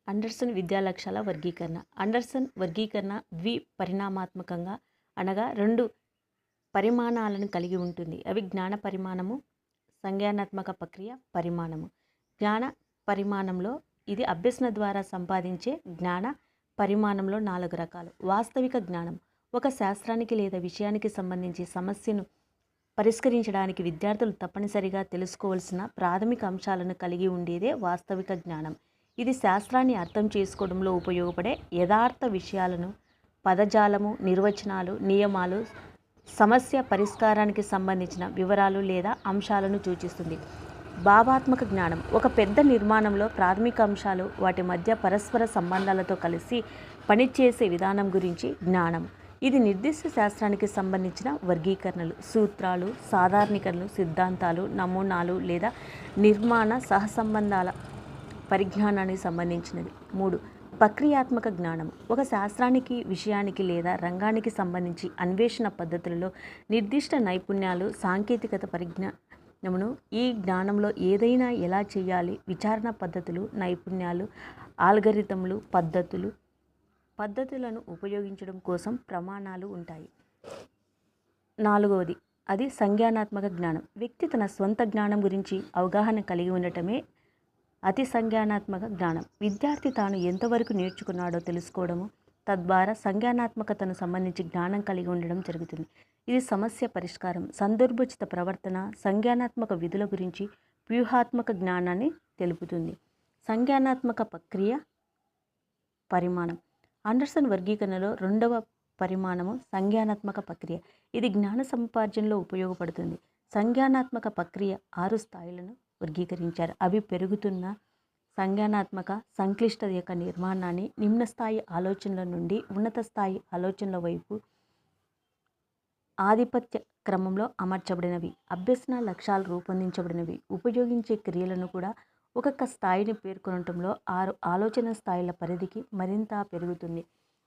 Anderson విద్యా లక్ష్యాల వర్గీకరణ. అండర్సన్ వర్గీకరణ ద్విపరిమాణాత్మకంగా అనగా రెండు పరిమాణాలను కలిగి ఉంటుంది. అవి జ్ఞాన పరిమాణము, సంజ్ఞానాత్మక ప్రక్రియ పరిమాణము. జ్ఞాన పరిమాణంలో ఇది అభ్యసన ద్వారా సంపాదించే జ్ఞాన పరిమాణంలో 4 రకాలు. వాస్తవిక జ్ఞానం ఒక శాస్త్రానికి లేదా విషయానికి సంబంధించి సమస్యను పరిష్కరించడానికి విద్యార్థులు తప్పనిసరిగా తెలుసుకోవాల్సిన ప్రాథమిక అంశాలను కలిగి ఉండేదే వాస్తవిక జ్ఞానం. ఇది శాస్త్రాన్ని అర్థం చేసుకోవడంలో ఉపయోగపడే యథార్థ విషయాలను, పదజాలము, నిర్వచనాలు, నియమాలు, సమస్య పరిష్కారానికి సంబంధించిన వివరాలు లేదా అంశాలను సూచిస్తుంది. భావాత్మక జ్ఞానం ఒక పెద్ద నిర్మాణంలో ప్రాథమిక అంశాలు, వాటి మధ్య పరస్పర సంబంధాలతో కలిసి పనిచేసే విధానం గురించి జ్ఞానం. ఇది నిర్దిష్ట శాస్త్రానికి సంబంధించిన వర్గీకరణలు, సూత్రాలు, సాధారణీకరణలు, సిద్ధాంతాలు, నమూనాలు లేదా నిర్మాణ సహసంబంధాల పరిజ్ఞానానికి సంబంధించినది. 3. ప్రక్రియాత్మక జ్ఞానం ఒక శాస్త్రానికి, విషయానికి లేదా రంగానికి సంబంధించి అన్వేషణ పద్ధతులలో నిర్దిష్ట నైపుణ్యాలు, సాంకేతికత పరిజ్ఞానమును. ఈ జ్ఞానంలో ఏదైనా ఎలా చేయాలి, విచారణ పద్ధతులు, నైపుణ్యాలు, ఆల్గరిథంలు, పద్ధతులను ఉపయోగించడం కోసం ప్రమాణాలు ఉంటాయి. 4వది అది సంజ్ఞానాత్మక జ్ఞానం. వ్యక్తి తన స్వంత జ్ఞానం గురించి అవగాహన కలిగి ఉండటమే అతి సంజ్ఞానాత్మక జ్ఞానం. విద్యార్థి తాను ఎంతవరకు నేర్చుకున్నాడో తెలుసుకోవడము, తద్వారా సంజ్ఞానాత్మకతను సంబంధించి జ్ఞానం కలిగి ఉండడం జరుగుతుంది. ఇది సమస్య పరిష్కారం, సందర్భోచిత ప్రవర్తన, సంజ్ఞానాత్మక విధుల గురించి వ్యూహాత్మక జ్ఞానాన్ని తెలుపుతుంది. సంజ్ఞానాత్మక ప్రక్రియ పరిమాణం. అండర్సన్ వర్గీకరణలో 2వ పరిమాణము సంజ్ఞానాత్మక ప్రక్రియ. ఇది జ్ఞాన సముపార్జనలో ఉపయోగపడుతుంది. సంజ్ఞానాత్మక ప్రక్రియ 6 స్థాయిలను వర్గీకరించారు. అవి పెరుగుతున్న సంజ్ఞానాత్మక సంక్లిష్టత యొక్క నిర్మాణాన్ని నిమ్న స్థాయి ఆలోచనల నుండి ఉన్నత స్థాయి ఆలోచనల వైపు ఆధిపత్య క్రమంలో అమర్చబడినవి. అభ్యసన లక్ష్యాలు రూపొందించబడినవి. ఉపయోగించే క్రియలను కూడా ఒక్కొక్క స్థాయిని పేర్కొనటంలో 6 ఆలోచన స్థాయిల పరిధికి మరింత పెరుగుతుంది.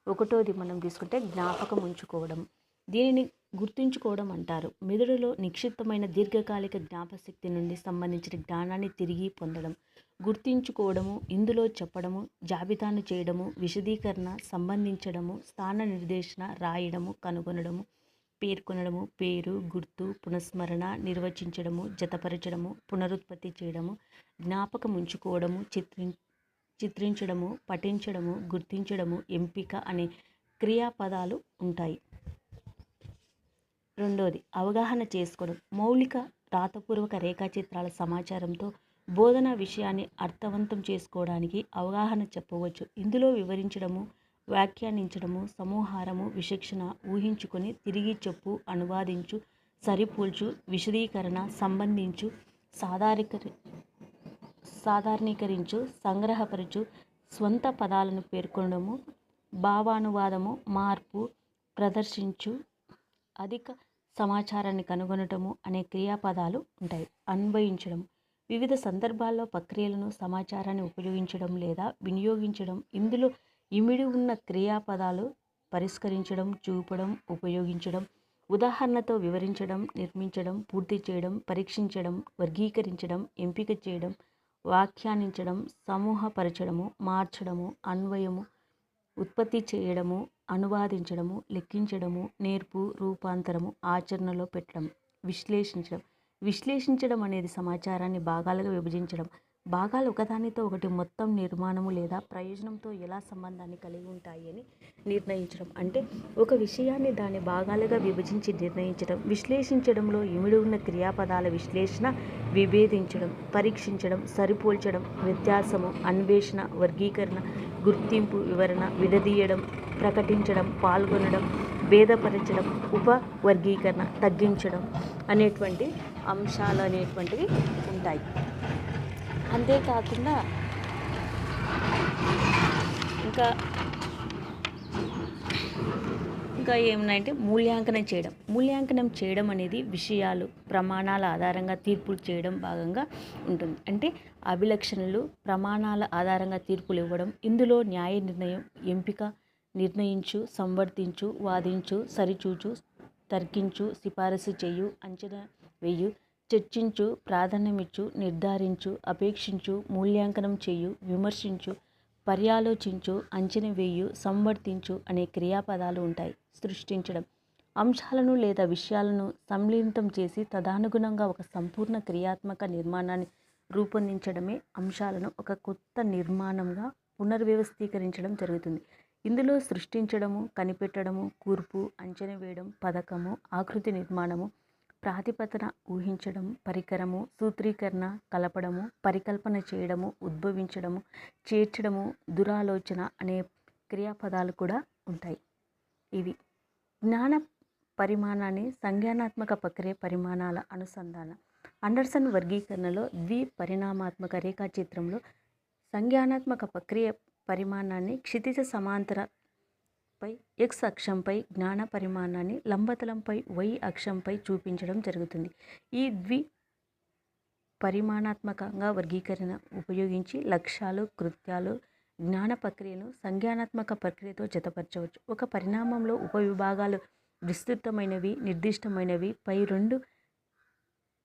1వది మనం తీసుకుంటే జ్ఞాపకం ఉంచుకోవడం. దీనిని గుర్తుంచుకోవడం అంటారు. మెదడులో నిక్షిప్తమైన దీర్ఘకాలిక జ్ఞాపశక్తి నుండి సంబంధించిన జ్ఞానాన్ని తిరిగి పొందడం. గుర్తుంచుకోవడము, ఇందులో చెప్పడము, జాబితాను చేయడము, విశదీకరణ, సంబంధించడము, స్థాన నిర్దేశన, రాయడము, కనుగొనడము, పేర్కొనడము, పేరు, గుర్తు, పునఃస్మరణ, నిర్వచించడము, జతపరచడము, పునరుత్పత్తి చేయడము. జ్ఞాపకం ఉంచుకోవడము, చిత్రించడము, పఠించడము, గుర్తించడము, ఎంపిక అనే క్రియాపదాలు ఉంటాయి. 2వది అవగాహన చేసుకోవడం. మౌలిక రాతపూర్వక రేఖాచిత్రాల సమాచారంతో బోధనా విషయాన్ని అర్థవంతం చేసుకోవడానికి అవగాహన చెప్పవచ్చు. ఇందులో వివరించడము, వ్యాఖ్యానించడము, సమూహారము, విచక్షణ, ఊహించుకొని, తిరిగి చెప్పు, అనువాదించు, సరిపోల్చు, విశదీకరణ, సంబంధించు, సాధారణీకరించు, సంగ్రహపరచు, స్వంత పదాలను పేర్కొనడము, భావానువాదము, మార్పు, ప్రదర్శించు, అధిక సమాచారాన్ని కనుగొనటము అనే క్రియాపదాలు ఉంటాయి. అన్వయించడం వివిధ సందర్భాల్లో ప్రక్రియలను, సమాచారాన్ని ఉపయోగించడం లేదా వినియోగించడం. ఇందులో ఇమిడి ఉన్న క్రియాపదాలు పరిష్కరించడం, చూపడం, ఉపయోగించడం, ఉదాహరణతో వివరించడం, నిర్మించడం, పూర్తి చేయడం, పరీక్షించడం, వర్గీకరించడం, ఎంపిక చేయడం, వ్యాఖ్యానించడం, సమూహపరచడము, మార్చడము, అన్వయము, ఉత్పత్తి చేయడము, అనువాదించడము, లెక్కించడము, నేర్పు, రూపాంతరము, ఆచరణలో పెట్టడం. విశ్లేషించడం అనేది సమాచారాన్ని భాగాలుగా విభజించడం. భాగాలు ఒకదానితో ఒకటి మొత్తం నిర్మాణము లేదా ప్రయోజనంతో ఎలా సంబంధాన్ని కలిగి ఉంటాయి అని నిర్ణయించడం. అంటే ఒక విషయాన్ని దాని భాగాలుగా విభజించి నిర్ణయించడం. విశ్లేషించడంలో ఇమిడి ఉన్న క్రియాపదాల విశ్లేషణ, విభేదించడం, పరీక్షించడం, సరిపోల్చడం, వ్యత్యాసము, అన్వేషణ, వర్గీకరణ, గుర్తింపు, వివరణ, విడదీయడం, ప్రకటించడం, పాల్గొనడం, భేదపరచడం, ఉపవర్గీకరణ, తగ్గించడం అనేటువంటి అంశాలు అనేటువంటివి ఉంటాయి. అంతేకాకుండా ఇంకా ఏమున్నాయంటే మూల్యాంకనం చేయడం అనేది విషయాలు, ప్రమాణాల ఆధారంగా తీర్పులు చేయడం భాగంగా ఉంటుంది. అంటే అభిలక్షణలు, ప్రమాణాల ఆధారంగా తీర్పులు ఇవ్వడం. ఇందులో న్యాయ నిర్ణయం, ఎంపిక, నిర్ణయించు, సంవర్తించు, వాదించు, సరిచూచు, తర్కించు, సిఫారసు చేయు, అంచనా వేయు, చర్చించు, ప్రాధాన్యమిచ్చు, నిర్ధారించు, అపేక్షించు, మూల్యాంకనం చేయు, విమర్శించు, పర్యాలోచించు, అంచనా వేయు, సంవర్తించు అనే క్రియాపదాలు ఉంటాయి. సృష్టించడం అంశాలను లేదా విషయాలను సంలీనం చేసి తదనుగుణంగా ఒక సంపూర్ణ క్రియాత్మక నిర్మాణాన్ని రూపొందించడమే అంశాలను ఒక కొత్త నిర్మాణంగా పునర్వ్యవస్థీకరించడం జరుగుతుంది. ఇందులో సృష్టించడము, కనిపెట్టడము, కూర్పు, అంచనా వేయడం, పథకము, ఆకృతి నిర్మాణము, ప్రాతిపదన ఊహించడం, పరికరము, సూత్రీకరణ, కలపడము, పరికల్పన చేయడము, ఉద్భవించడము, చేర్చడము, దురాలోచన అనే క్రియాపదాలు కూడా ఉంటాయి. ఇవి జ్ఞాన పరిమాణాన్ని సంజ్ఞానాత్మక ప్రక్రియ పరిమాణాల అనుసంధానం. అండర్సన్ వర్గీకరణలో ద్విపరిణామాత్మక రేఖాచిత్రంలో సంజ్ఞానాత్మక ప్రక్రియ పరిమాణాన్ని క్షితిజ సమాంతరపై ఎక్స్ అక్షంపై, జ్ఞాన పరిమాణాన్ని లంబతలంపై వై అక్షంపై చూపించడం జరుగుతుంది. ఈ పరిమాణాత్మకంగా వర్గీకరణ ఉపయోగించి లక్ష్యాలు, కృత్యాలు, జ్ఞాన ప్రక్రియను సంజ్ఞానాత్మక ప్రక్రియతో జతపరచవచ్చు. ఒక పరిణామంలో ఉపవిభాగాలు విస్తృతమైనవి, నిర్దిష్టమైనవి. పై రెండు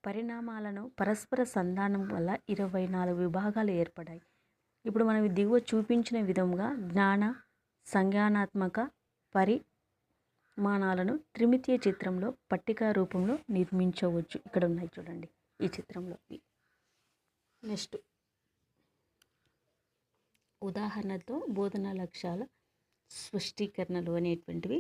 పరిణామాలను పరస్పర సంధానం వల్ల 24 విభాగాలు ఏర్పడాయి. ఇప్పుడు మనం దిగువ చూపించిన విధంగా జ్ఞాన సంజ్ఞానాత్మక పరిమాణాలను త్రిమితీయ చిత్రంలో పట్టిక రూపంలో నిర్మించవచ్చు. ఇక్కడ ఉన్నాయి చూడండి ఈ చిత్రంలో. నెక్స్ట్ ఉదాహరణతో బోధనా లక్ష్యాల స్పష్టీకరణలు అనేటువంటివి